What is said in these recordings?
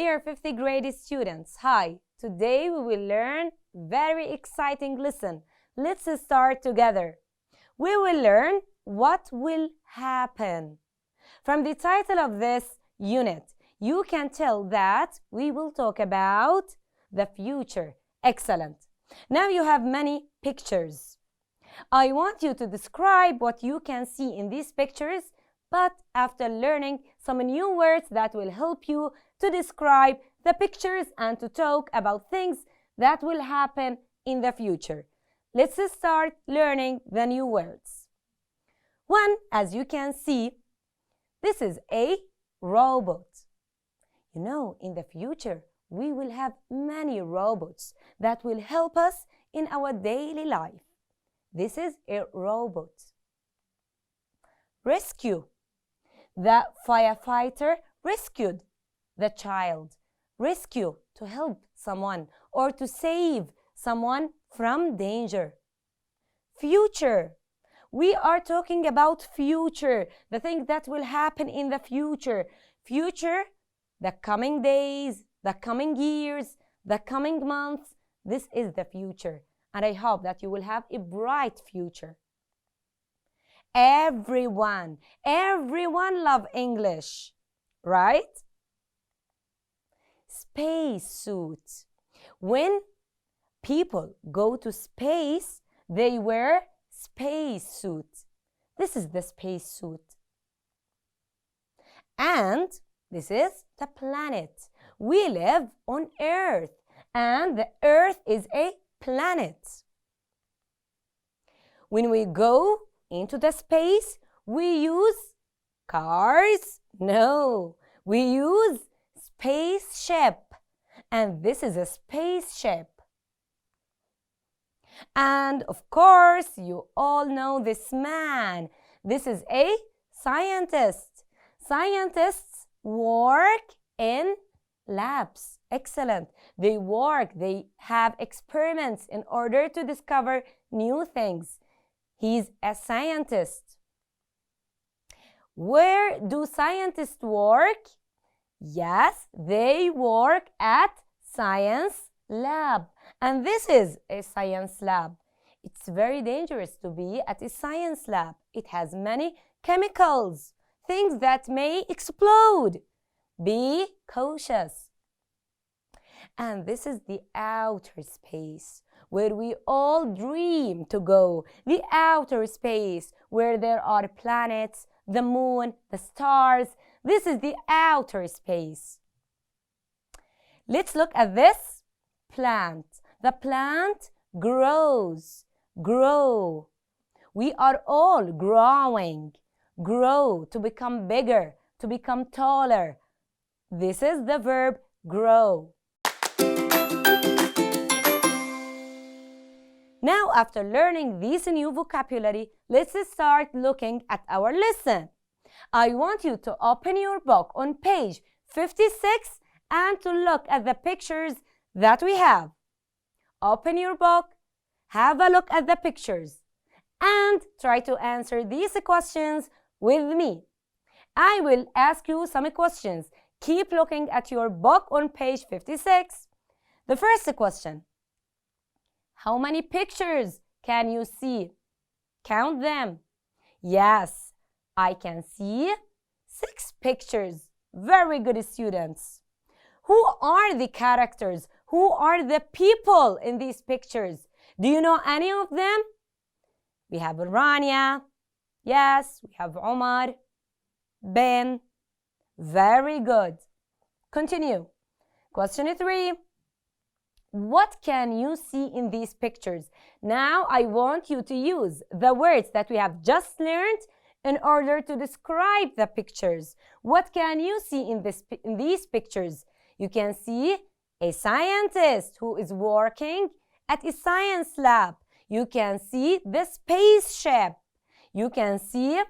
Dear 50th grade students, hi! Today we will learn very exciting lesson. Let's start together. We will learn what will happen. From the title of this unit, you can tell that we will talk about the future. Excellent. Now you have many pictures. I want you to describe what you can see in these pictures, but after learning some new words that will help you to describe the pictures and to talk about things that will happen in the future. Let's start learning the new words. One, as you can see, this is a robot. You know, in the future, we will have many robots that will help us in our daily life. This is a robot. Rescue. The firefighter rescued the child. Rescue, to help someone or to save someone from danger. Future. We are talking about future, the thing that will happen in the future. Future, the coming days, the coming years, the coming months. This is the future. And I hope that you will have a bright future. Everyone love English, right? Spacesuit. When people go to space, they wear spacesuit. This is the spacesuit. And this is the planet. We live on Earth, and the Earth is a planet. When we go into the space, we use cars? No, we use spaceship. And this is a spaceship. And of course, you all know this man. This is a scientist. Scientists work in labs. Excellent. They work, they have experiments in order to discover new things. He's a scientist. Where do scientists work? Yes, they work at science lab. And this is a science lab. It's very dangerous to be at a science lab. It has many chemicals, things that may explode. Be cautious. And this is the outer space, where we all dream to go. The outer space, where there are planets, the moon, the stars. This is the outer space. Let's look at this plant. The plant grows. Grow. We are all growing. Grow, to become bigger, to become taller. This is the verb grow. Now, after learning this new vocabulary, let's start looking at our lesson. I want you to open your book on page 56 and to look at the pictures that we have. Open your book, have a look at the pictures, and try to answer these questions with me. I will ask you some questions. Keep looking at your book on page 56. The first question. How many pictures can you see? Count them. Yes, I can see 6 pictures. Very good, students. Who are the characters? Who are the people in these pictures? Do you know any of them? We have Rania. Yes, we have Omar. Ben. Very good. Continue. Question 3. What can you see in these pictures? Now I want you to use the words that we have just learned in order to describe the pictures. What can you see in these pictures? You can see a scientist who is working at a science lab. You can see the spaceship. You can see,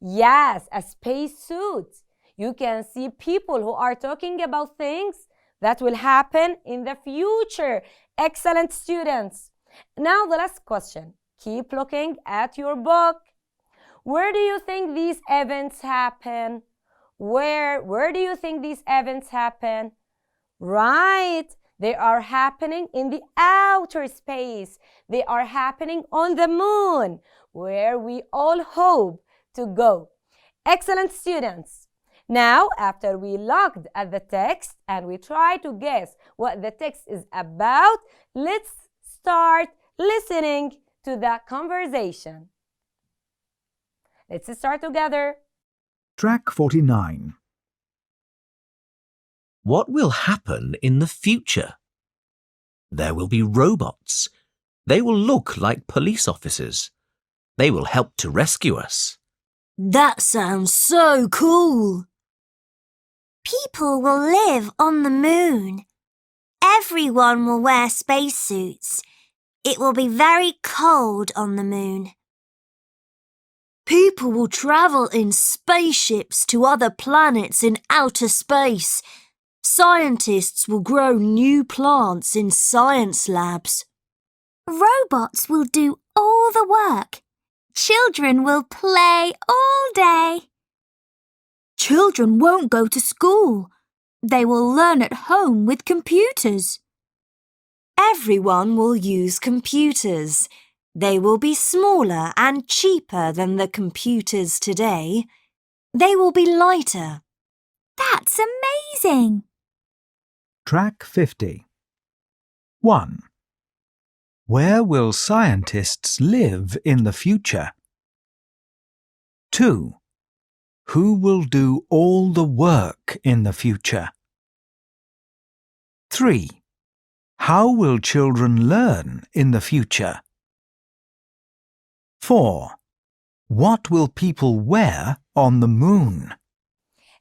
yes, a spacesuit. You can see people who are talking about things that will happen in the future. Excellent, students. Now the last question. Keep looking at your book. Where do you think these events happen? Where do you think these events happen? Right. They are happening in the outer space. They are happening on the moon, where we all hope to go. Excellent, students. Now, after we looked at the text and we try to guess what the text is about, let's start listening to the conversation. Let's start together. Track 49. What will happen in the future? There will be robots. They will look like police officers. They will help to rescue us. That sounds so cool. People will live on the moon. Everyone will wear spacesuits. It will be very cold on the moon. People will travel in spaceships to other planets in outer space. Scientists will grow new plants in science labs. Robots will do all the work. Children will play all day. Children won't go to school. They will learn at home with computers. Everyone will use computers. They will be smaller and cheaper than the computers today. They will be lighter. That's amazing. Track 50. 1. Where will scientists live in the future? 2. Who will do all the work in the future? 3. How will children learn in the future? 4. What will people wear on the moon?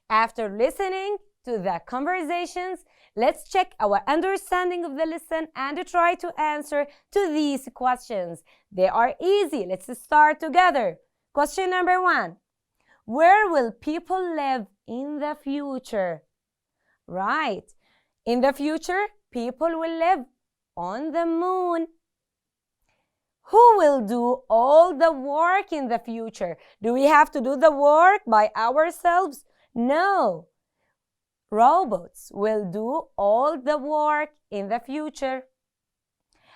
After listening to the conversations, let's check our understanding of the lesson and try to answer to these questions. They are easy. Let's start together. Question number 1. Where will people live in the future? Right. In the future, people will live on the moon. Who will do all the work in the future? Do we have to do the work by ourselves? No. Robots will do all the work in the future.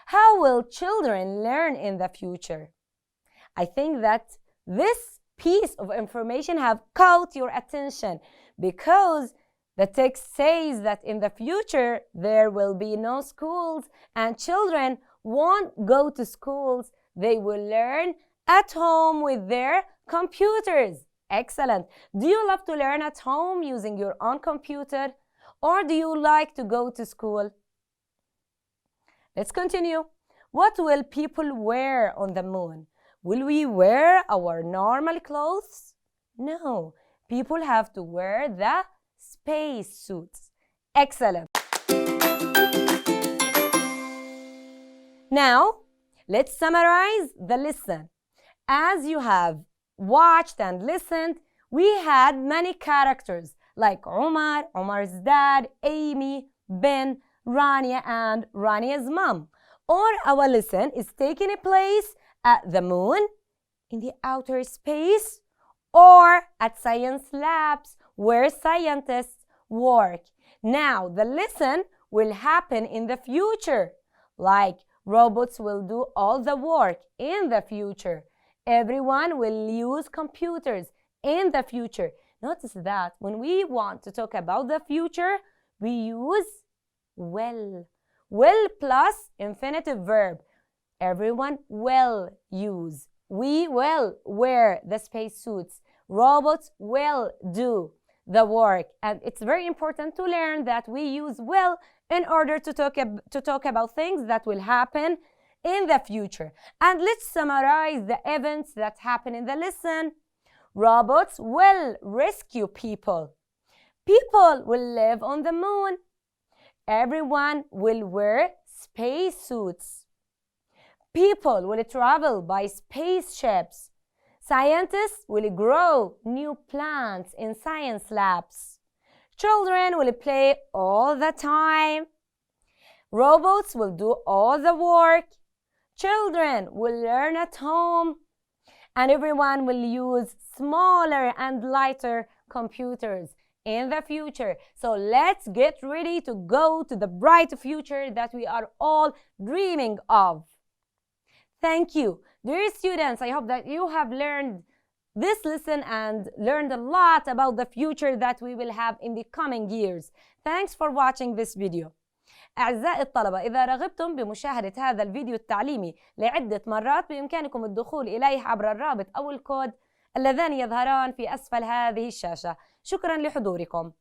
How will children learn in the future? I think that this piece of information have caught your attention because the text says that in the future there will be no schools and children won't go to schools. They will learn at home with their computers. Excellent. Do you love to learn at home using your own computer, or do you like to go to school? Let's continue. What will people wear on the moon? Will we wear our normal clothes? No. People have to wear the space suits. Excellent. Now, let's summarize the lesson. As you have watched and listened, we had many characters like Omar, Omar's dad, Amy, Ben, Rania, and Rania's mom. Or our lesson is taking place at the moon, in the outer space, or at science labs where scientists work. Now, the lesson will happen in the future, like robots will do all the work in the future. Everyone will use computers in the future. Notice that when we want to talk about the future, we use will. Will plus infinitive verb. Everyone will use. We will wear the spacesuits. Robots will do the work. And it's very important to learn that we use will in order to talk about things that will happen in the future. And let's summarize the events that happen in the lesson. Robots will rescue people. People will live on the moon. Everyone will wear spacesuits. People will travel by spaceships. Scientists will grow new plants in science labs. Children will play all the time. Robots will do all the work. Children will learn at home. And everyone will use smaller and lighter computers in the future. So let's get ready to go to the bright future that we are all dreaming of. Thank you. Dear students, I hope that you have learned this lesson and learned a lot about the future that we will have in the coming years. Thanks for watching this video. أعزائي الطلبة، إذا رغبتم بمشاهدة هذا الفيديو التعليمي لعدة مرات بإمكانكم الدخول إليه عبر الرابط أو الكود اللذان يظهران في أسفل هذه الشاشة. شكرا لحضوركم.